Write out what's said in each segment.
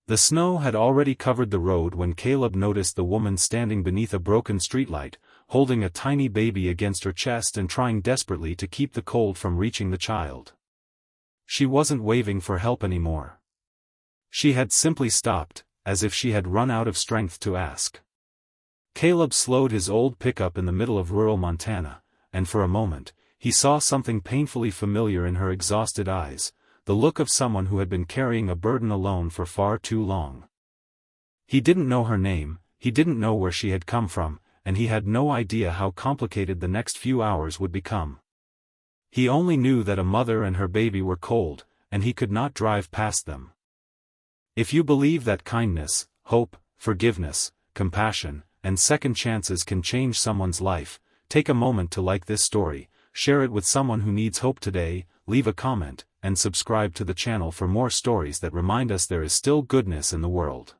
The snow had already covered the road when Caleb noticed the woman standing beneath a broken streetlight, holding a tiny baby against her chest and trying desperately to keep the cold from reaching the child. She wasn't waving for help anymore. She had simply stopped, as if she had run out of strength to ask. Caleb slowed his old pickup in the middle of rural Montana, and for a moment, he saw something painfully familiar in her exhausted eyes, the look of someone who had been carrying a burden alone for far too long. He didn't know her name, he didn't know where she had come from, and he had no idea how complicated the next few hours would become. He only knew that a mother and her baby were cold, and he could not drive past them. If you believe that kindness, hope, forgiveness, compassion, and second chances can change someone's life, take a moment to like this story, share it with someone who needs hope today, leave a comment, and subscribe to the channel for more stories that remind us there is still goodness in the world.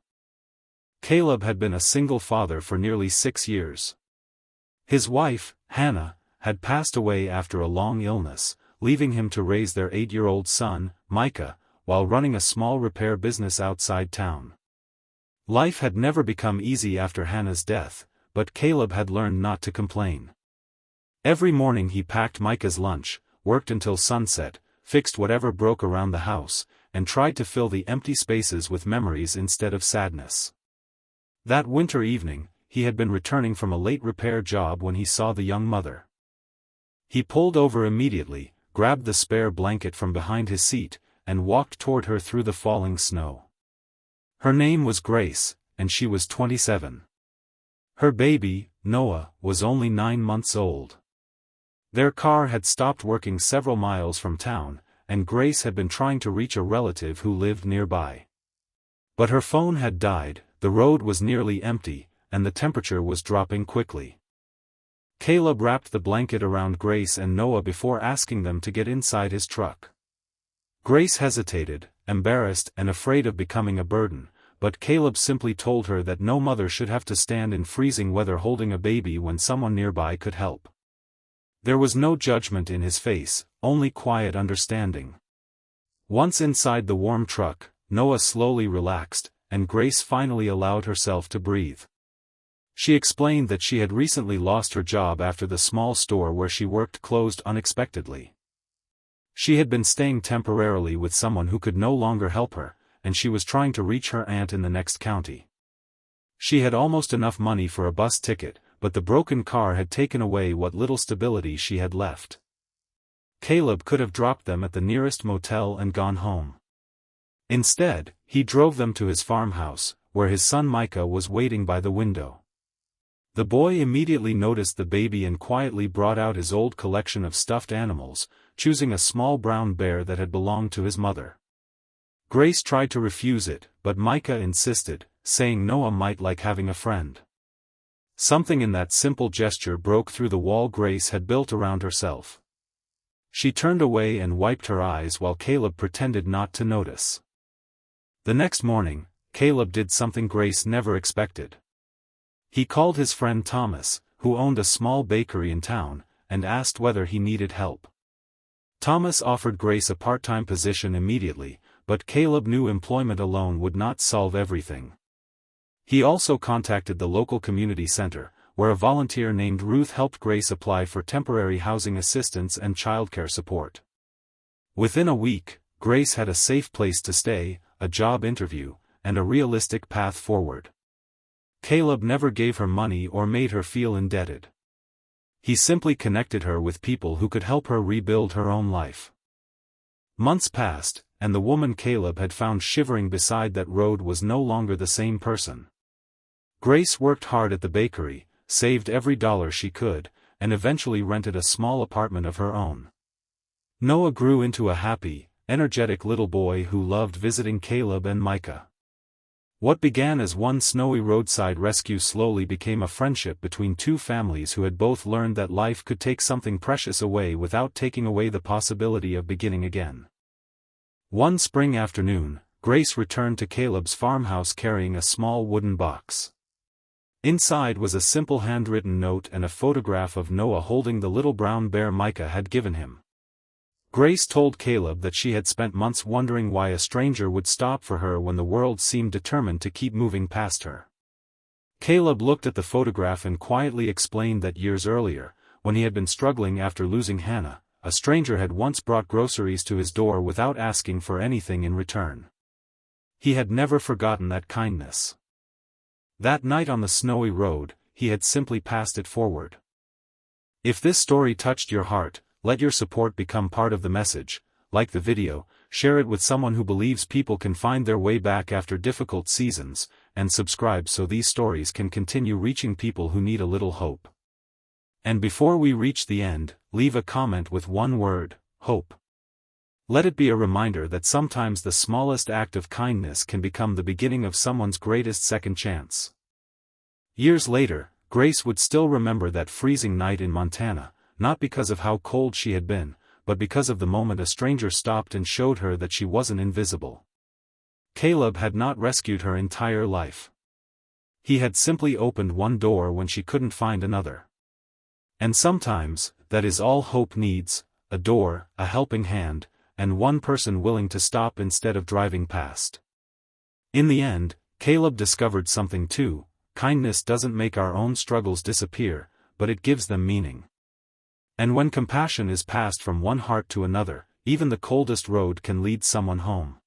Caleb had been a single father for nearly 6 years. His wife, Hannah, had passed away after a long illness, leaving him to raise their 8-year-old son, Micah, while running a small repair business outside town. Life had never become easy after Hannah's death, but Caleb had learned not to complain. Every morning he packed Micah's lunch, worked until sunset, fixed whatever broke around the house, and tried to fill the empty spaces with memories instead of sadness. That winter evening, he had been returning from a late repair job when he saw the young mother. He pulled over immediately, grabbed the spare blanket from behind his seat, and walked toward her through the falling snow. Her name was Grace, and she was 27. Her baby, Noah, was only 9 months old. Their car had stopped working several miles from town, and Grace had been trying to reach a relative who lived nearby. But her phone had died, the road was nearly empty, and the temperature was dropping quickly. Caleb wrapped the blanket around Grace and Noah before asking them to get inside his truck. Grace hesitated, embarrassed and afraid of becoming a burden, but Caleb simply told her that no mother should have to stand in freezing weather holding a baby when someone nearby could help. There was no judgment in his face, only quiet understanding. Once inside the warm truck, Noah slowly relaxed, and Grace finally allowed herself to breathe. She explained that she had recently lost her job after the small store where she worked closed unexpectedly. She had been staying temporarily with someone who could no longer help her, and she was trying to reach her aunt in the next county. She had almost enough money for a bus ticket, but the broken car had taken away what little stability she had left. Caleb could have dropped them at the nearest motel and gone home. Instead, he drove them to his farmhouse, where his son Micah was waiting by the window. The boy immediately noticed the baby and quietly brought out his old collection of stuffed animals, choosing a small brown bear that had belonged to his mother. Grace tried to refuse it, but Micah insisted, saying Noah might like having a friend. Something in that simple gesture broke through the wall Grace had built around herself. She turned away and wiped her eyes while Caleb pretended not to notice. The next morning, Caleb did something Grace never expected. He called his friend Thomas, who owned a small bakery in town, and asked whether he needed help. Thomas offered Grace a part-time position immediately, but Caleb knew employment alone would not solve everything. He also contacted the local community center, where a volunteer named Ruth helped Grace apply for temporary housing assistance and childcare support. Within a week, Grace had a safe place to stay, a job interview, and a realistic path forward. Caleb never gave her money or made her feel indebted. He simply connected her with people who could help her rebuild her own life. Months passed, and the woman Caleb had found shivering beside that road was no longer the same person. Grace worked hard at the bakery, saved every dollar she could, and eventually rented a small apartment of her own. Noah grew into a happy, energetic little boy who loved visiting Caleb and Micah. What began as one snowy roadside rescue slowly became a friendship between two families who had both learned that life could take something precious away without taking away the possibility of beginning again. One spring afternoon, Grace returned to Caleb's farmhouse carrying a small wooden box. Inside was a simple handwritten note and a photograph of Noah holding the little brown bear Micah had given him. Grace told Caleb that she had spent months wondering why a stranger would stop for her when the world seemed determined to keep moving past her. Caleb looked at the photograph and quietly explained that years earlier, when he had been struggling after losing Hannah, a stranger had once brought groceries to his door without asking for anything in return. He had never forgotten that kindness. That night on the snowy road, he had simply passed it forward. If this story touched your heart, let your support become part of the message. Like the video, share it with someone who believes people can find their way back after difficult seasons, and subscribe so these stories can continue reaching people who need a little hope. And before we reach the end, leave a comment with one word: hope. Let it be a reminder that sometimes the smallest act of kindness can become the beginning of someone's greatest second chance. Years later, Grace would still remember that freezing night in Montana, not because of how cold she had been, but because of the moment a stranger stopped and showed her that she wasn't invisible. Caleb had not rescued her entire life. He had simply opened one door when she couldn't find another. And sometimes, that is all hope needs: a door, a helping hand, and one person willing to stop instead of driving past. In the end, Caleb discovered something too: kindness doesn't make our own struggles disappear, but it gives them meaning. And when compassion is passed from one heart to another, even the coldest road can lead someone home.